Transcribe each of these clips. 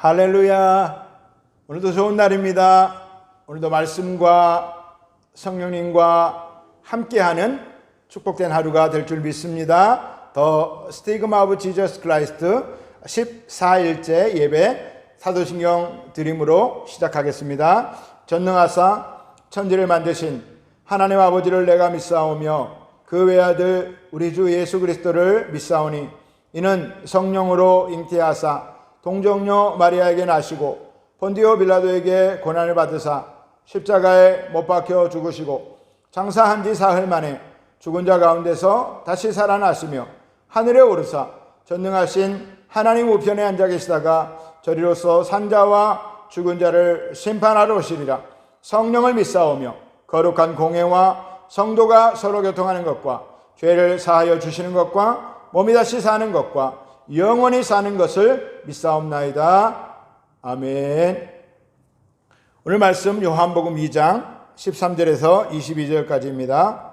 할렐루야. 오늘도 좋은 날입니다. 오늘도 말씀과 성령님과 함께하는 축복된 하루가 될 줄 믿습니다. 더 스티그마 오브 지저스 크라이스트 14일째 예배 사도신경 드림으로 시작하겠습니다. 전능하사 천지를 만드신 하나님 아버지를 내가 믿사오며 그 외아들 우리 주 예수 그리스도를 믿사오니 이는 성령으로 잉태하사 동정녀 마리아에게 나시고 본디오 빌라도에게 고난을 받으사 십자가에 못 박혀 죽으시고 장사한 지 사흘 만에 죽은 자 가운데서 다시 살아나시며 하늘에 오르사 전능하신 하나님 우편에 앉아 계시다가 저리로서 산자와 죽은 자를 심판하러 오시리라. 성령을 믿사오며 거룩한 공회와 성도가 서로 교통하는 것과 죄를 사하여 주시는 것과 몸이 다시 사는 것과 영원히 사는 것을 믿사옵나이다. 아멘. 오늘 말씀 요한복음 2장 13절에서 22절까지입니다.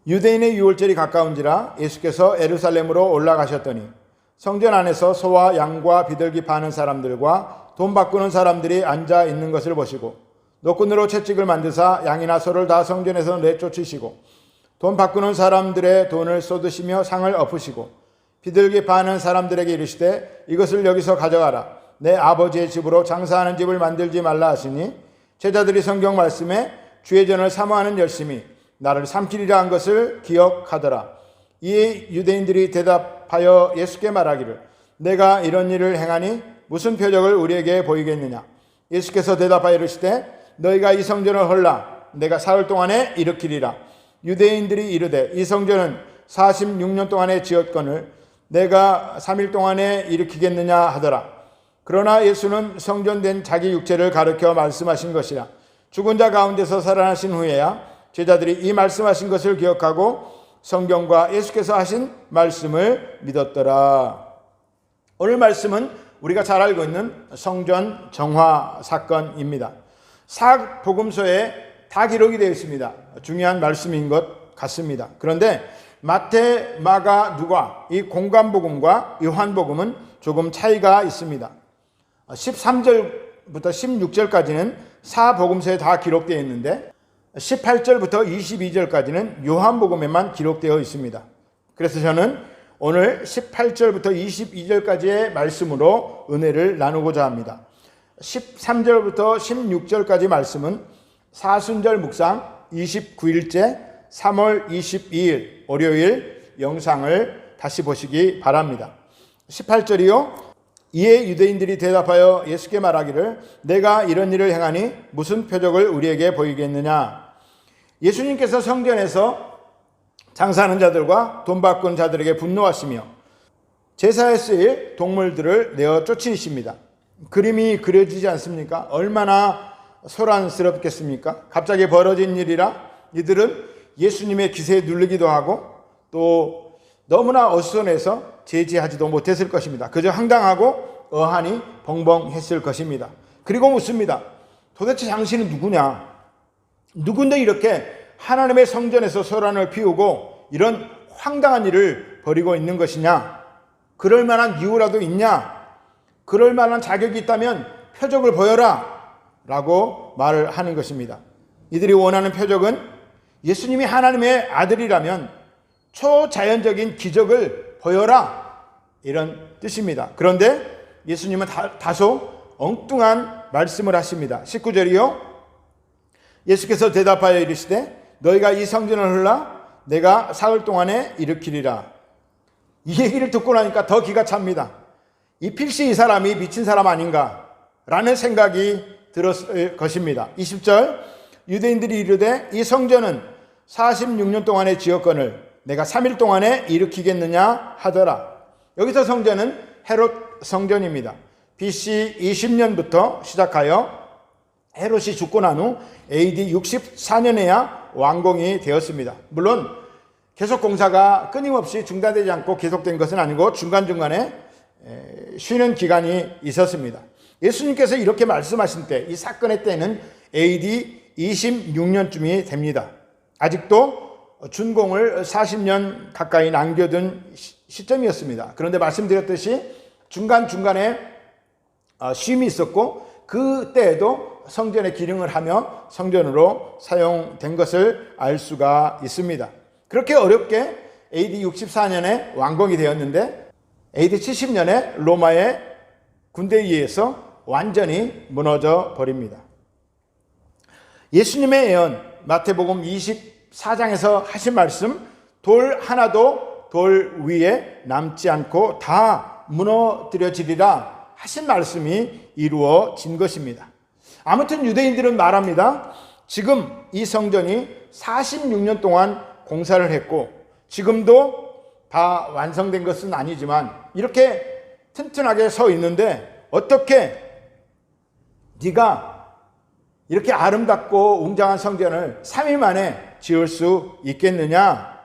유대인의 유월절이 가까운지라 예수께서 예루살렘으로 올라가셨더니 성전 안에서 소와 양과 비둘기 파는 사람들과 돈 바꾸는 사람들이 앉아 있는 것을 보시고 노끈으로 채찍을 만드사 양이나 소를 다 성전에서 내쫓으시고 돈 바꾸는 사람들의 돈을 쏟으시며 상을 엎으시고 비둘기 파는 사람들에게 이르시되 이것을 여기서 가져가라. 내 아버지의 집으로 장사하는 집을 만들지 말라 하시니 제자들이 성경 말씀에 주의 전을 사모하는 열심히 나를 삼키리라 한 것을 기억하더라. 이에 유대인들이 대답하여 예수께 말하기를 내가 이런 일을 행하니 무슨 표적을 우리에게 보이겠느냐. 예수께서 대답하여 이르시되 너희가 이 성전을 헐라 내가 사흘 동안에 일으키리라. 유대인들이 이르되 이 성전은 46년 동안에 지었거늘 내가 3일 동안에 일으키겠느냐 하더라. 그러나 예수는 성전된 자기 육체를 가르쳐 말씀하신 것이라. 죽은 자 가운데서 살아나신 후에야 제자들이 이 말씀하신 것을 기억하고 성경과 예수께서 하신 말씀을 믿었더라. 오늘 말씀은 우리가 잘 알고 있는 성전 정화 사건입니다. 사복음서에 다 기록이 되어 있습니다. 중요한 말씀인 것 같습니다. 그런데 마태, 마가, 누가 이 공관복음과 요한복음은 조금 차이가 있습니다. 13절부터 16절까지는 사복음서에 다 기록되어 있는데 18절부터 22절까지는 요한복음에만 기록되어 있습니다. 그래서 저는 오늘 18절부터 22절까지의 말씀으로 은혜를 나누고자 합니다. 13절부터 16절까지 말씀은 사순절 묵상 29일째 3월 22일 월요일 영상을 다시 보시기 바랍니다. 18절이요. 이에 유대인들이 대답하여 예수께 말하기를 내가 이런 일을 행하니 무슨 표적을 우리에게 보이겠느냐. 예수님께서 성전에서 장사하는 자들과 돈 바꾼 자들에게 분노하시며 제사에 쓰일 동물들을 내어 쫓으십니다. 그림이 그려지지 않습니까? 얼마나 소란스럽겠습니까? 갑자기 벌어진 일이라 이들은 예수님의 기세에 눌리기도 하고 또 너무나 어수선해서 제지하지도 못했을 것입니다. 그저 황당하고 어한이 벙벙했을 것입니다. 그리고 묻습니다. 도대체 당신은 누구냐? 누군데 이렇게 하나님의 성전에서 소란을 피우고 이런 황당한 일을 벌이고 있는 것이냐? 그럴 만한 이유라도 있냐? 그럴 만한 자격이 있다면 표적을 보여라 라고 말을 하는 것입니다. 이들이 원하는 표적은 예수님이 하나님의 아들이라면 초자연적인 기적을 보여라 이런 뜻입니다. 그런데 예수님은 다소 엉뚱한 말씀을 하십니다. 19절이요. 예수께서 대답하여 이르시되 너희가 이 성전을 헐라 내가 사흘 동안에 일으키리라. 이 얘기를 듣고 나니까 더 기가 찹니다. 이 필시 이 사람이 미친 사람 아닌가 라는 생각이 들었을 것입니다. 20절 유대인들이 이르되 이 성전은 46년 동안에 지었거늘 내가 3일 동안에 일으키겠느냐 하더라. 여기서 성전은 헤롯 성전입니다. BC 20년부터 시작하여 헤롯이 죽고 난 후 AD 64년에야 완공이 되었습니다. 물론 계속 공사가 끊임없이 중단되지 않고 계속된 것은 아니고 중간중간에 쉬는 기간이 있었습니다. 예수님께서 이렇게 말씀하신 때 이 사건의 때는 AD 26년쯤이 됩니다. 아직도 준공을 40년 가까이 남겨둔 시점이었습니다. 그런데 말씀드렸듯이 중간중간에 쉼이 있었고 그때에도 성전의 기능을 하며 성전으로 사용된 것을 알 수가 있습니다. 그렇게 어렵게 AD 64년에 완공이 되었는데 AD 70년에 로마의 군대에 의해서 완전히 무너져 버립니다. 예수님의 예언 마태복음 24장에서 하신 말씀, 돌 하나도 돌 위에 남지 않고 다 무너뜨려지리라 하신 말씀이 이루어진 것입니다. 아무튼 유대인들은 말합니다. 지금 이 성전이 46년 동안 공사를 했고 지금도 다 완성된 것은 아니지만 이렇게 튼튼하게 서 있는데 어떻게 네가 이렇게 아름답고 웅장한 성전을 3일 만에 지을 수 있겠느냐?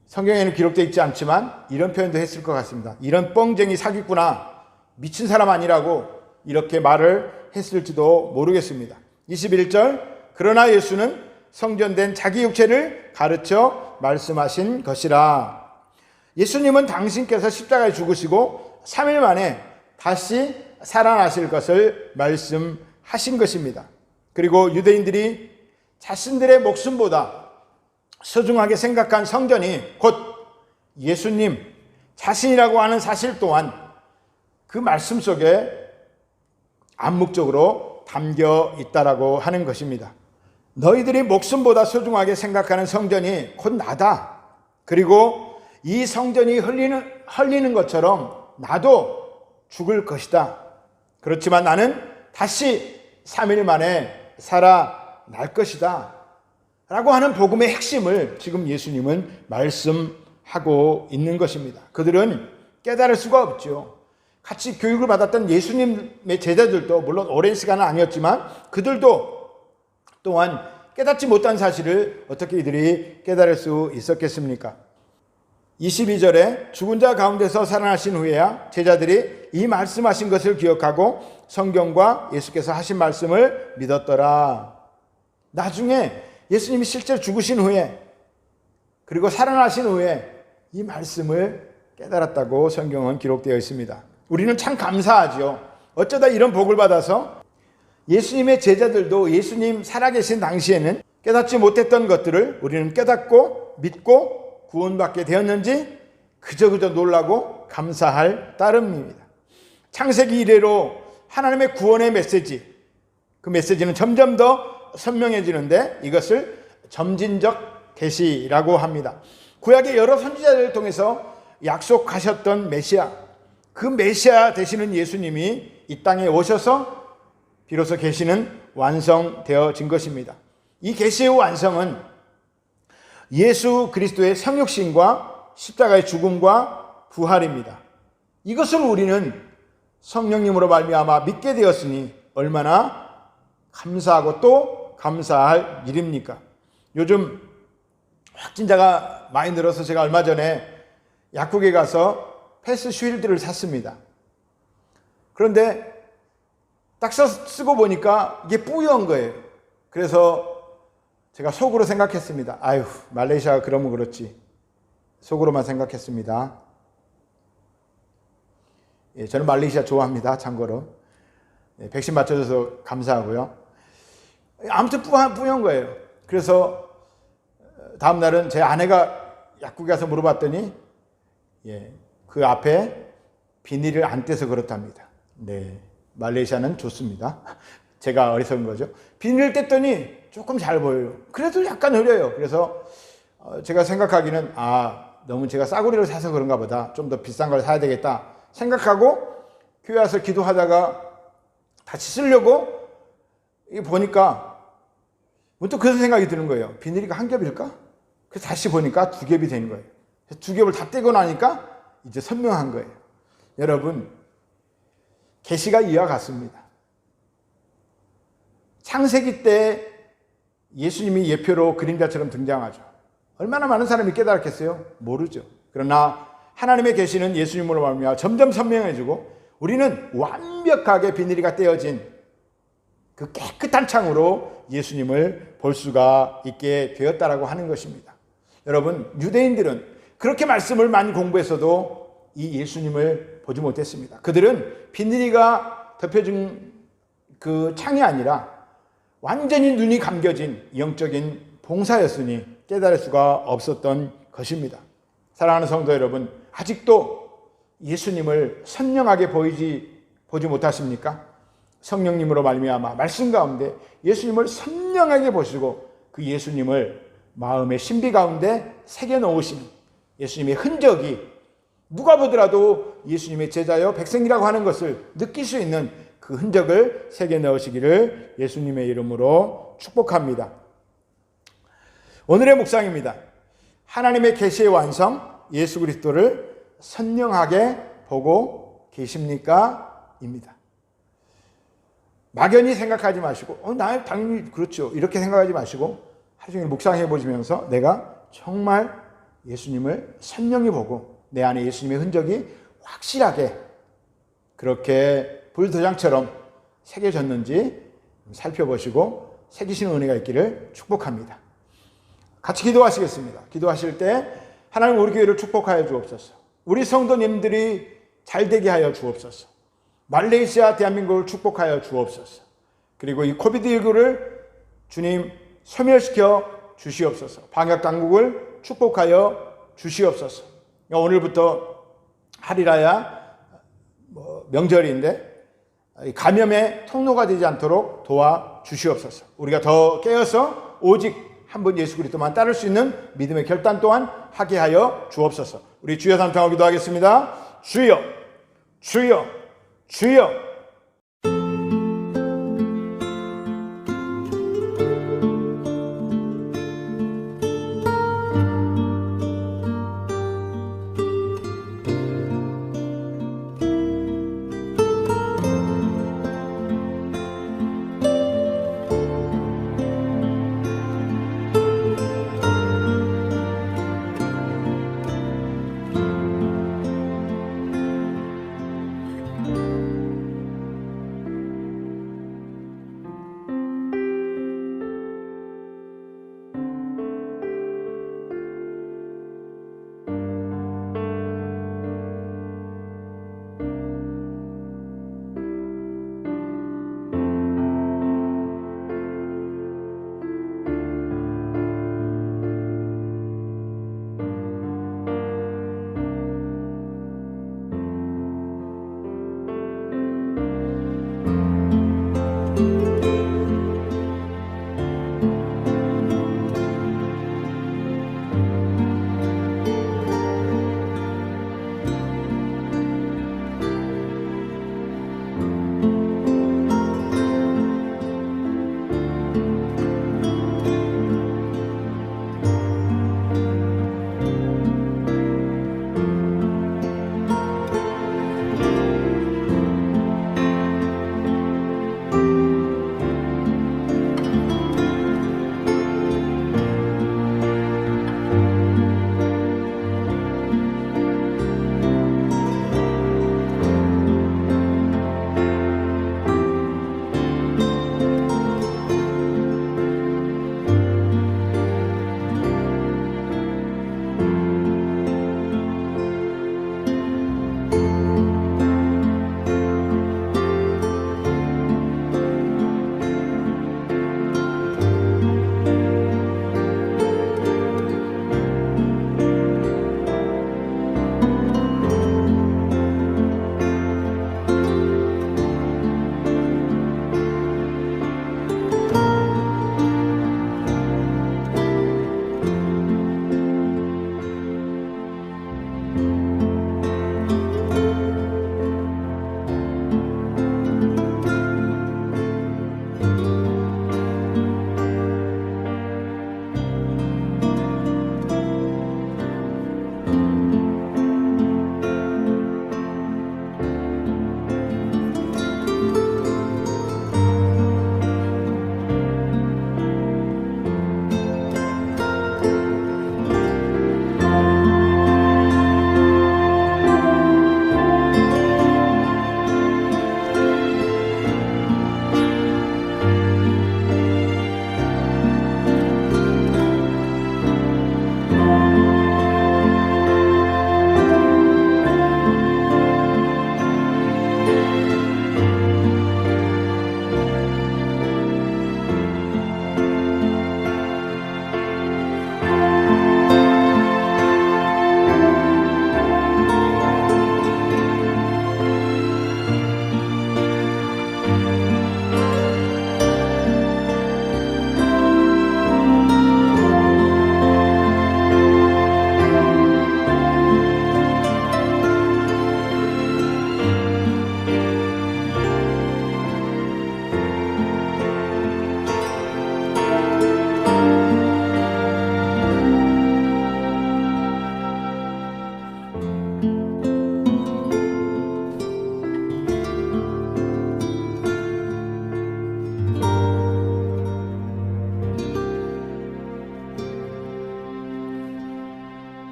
성경에는 기록되어 있지 않지만 이런 표현도 했을 것 같습니다. 이런 뻥쟁이 사기꾼아, 미친 사람 아니라고 이렇게 말을 했을지도 모르겠습니다. 21절, 그러나 예수는 성전된 자기 육체를 가르쳐 말씀하신 것이라. 예수님은 당신께서 십자가에 죽으시고 3일 만에 다시 살아나실 것을 말씀하신 것입니다. 그리고 유대인들이 자신들의 목숨보다 소중하게 생각한 성전이 곧 예수님 자신이라고 하는 사실 또한 그 말씀 속에 암묵적으로 담겨 있다라고 하는 것입니다. 너희들이 목숨보다 소중하게 생각하는 성전이 곧 나다. 그리고 이 성전이 헐리는 것처럼 나도 죽을 것이다. 그렇지만 나는 다시 3일 만에 살아날 것이다. 라고 하는 복음의 핵심을 지금 예수님은 말씀하고 있는 것입니다. 그들은 깨달을 수가 없죠. 같이 교육을 받았던 예수님의 제자들도 물론 오랜 시간은 아니었지만 그들도 또한 깨닫지 못한 사실을 어떻게 이들이 깨달을 수 있었겠습니까? 22절에 죽은 자 가운데서 살아나신 후에야 제자들이 이 말씀하신 것을 기억하고 성경과 예수께서 하신 말씀을 믿었더라. 나중에 예수님이 실제로 죽으신 후에 그리고 살아나신 후에 이 말씀을 깨달았다고 성경은 기록되어 있습니다. 우리는 참 감사하죠. 어쩌다 이런 복을 받아서 예수님의 제자들도 예수님 살아계신 당시에는 깨닫지 못했던 것들을 우리는 깨닫고 믿고 구원받게 되었는지 그저 놀라고 감사할 따름입니다. 창세기 이래로 하나님의 구원의 메시지, 그 메시지는 점점 더 선명해지는데 이것을 점진적 계시라고 합니다. 구약의 여러 선지자들을 통해서 약속하셨던 메시아, 그 메시아 되시는 예수님이 이 땅에 오셔서 비로소 계시는 완성되어진 것입니다. 이 계시의 완성은 예수 그리스도의 성육신과 십자가의 죽음과 부활입니다. 이것을 우리는 성령님으로 말미암아 믿게 되었으니 얼마나 감사하고 또 감사할 일입니까? 요즘 확진자가 많이 늘어서 제가 얼마 전에 약국에 가서 패스 쉴드를 샀습니다. 그런데 딱 쓰고 보니까 이게 뿌연 거예요. 그래서 제가 속으로 생각했습니다. 아유, 말레이시아가 그러면 그렇지. 속으로만 생각했습니다. 예, 저는 말레이시아 좋아합니다. 참고로. 예, 백신 맞춰줘서 감사하고요. 아무튼 뿌연 거예요. 그래서 다음 날은 제 아내가 약국에 가서 물어봤더니 예, 그 앞에 비닐을 안 떼서 그렇답니다. 네, 말레이시아는 좋습니다. 제가 어리석은 거죠. 비닐을 뗐더니 조금 잘 보여요. 그래도 약간 흐려요. 그래서 제가 생각하기는 너무 제가 싸구려를 사서 그런가 보다. 좀 더 비싼 걸 사야 되겠다 생각하고 교회 와서 기도하다가 다시 쓰려고 보니까 문득 그런 생각이 드는 거예요. 비닐이 한 겹일까? 그래서 다시 보니까 두 겹이 되는 거예요. 두 겹을 다 떼고 나니까 이제 선명한 거예요. 여러분, 계시가 이와 같습니다. 창세기 때 예수님이 예표로 그림자처럼 등장하죠. 얼마나 많은 사람이 깨달았겠어요? 모르죠. 그러나 하나님의 계시는 예수님으로 말미암아 점점 선명해지고 우리는 완벽하게 비닐이가 떼어진 그 깨끗한 창으로 예수님을 볼 수가 있게 되었다라고 하는 것입니다. 여러분, 유대인들은 그렇게 말씀을 많이 공부했어도 이 예수님을 보지 못했습니다. 그들은 비닐이가 덮여진 그 창이 아니라 완전히 눈이 감겨진 영적인 봉사였으니 깨달을 수가 없었던 것입니다. 사랑하는 성도 여러분, 아직도 예수님을 선명하게 보지 못하십니까? 성령님으로 말미암아 말씀 가운데 예수님을 선명하게 보시고 그 예수님을 마음의 신비 가운데 새겨 놓으시는 예수님의 흔적이 누가 보더라도 예수님의 제자여 백성이라고 하는 것을 느낄 수 있는 그 흔적을 새겨 넣으시기를 예수님의 이름으로 축복합니다. 오늘의 묵상입니다. 하나님의 계시의 완성, 예수 그리스도를 선명하게 보고 계십니까? 입니다. 막연히 생각하지 마시고 나 당연히 그렇죠 이렇게 생각하지 마시고 하루 종일 묵상해 보시면서 내가 정말 예수님을 선명히 보고 내 안에 예수님의 흔적이 확실하게 그렇게 불도장처럼 새겨졌는지 살펴보시고 새기시는 은혜가 있기를 축복합니다. 같이 기도하시겠습니다. 기도하실 때 하나님 우리 교회를 축복하여 주옵소서. 우리 성도님들이 잘되게 하여 주옵소서. 말레이시아 대한민국을 축복하여 주옵소서. 그리고 이 코비드19를 주님 소멸시켜 주시옵소서. 방역당국을 축복하여 주시옵소서. 오늘부터 할일하야 명절인데 감염의 통로가 되지 않도록 도와주시옵소서. 우리가 더 깨어서 오직 한 분 예수 그리스도만 따를 수 있는 믿음의 결단 또한 하게 하여 주옵소서. 우리 주여 삼창하고 기도하겠습니다. 주여, 주여, 주여.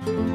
주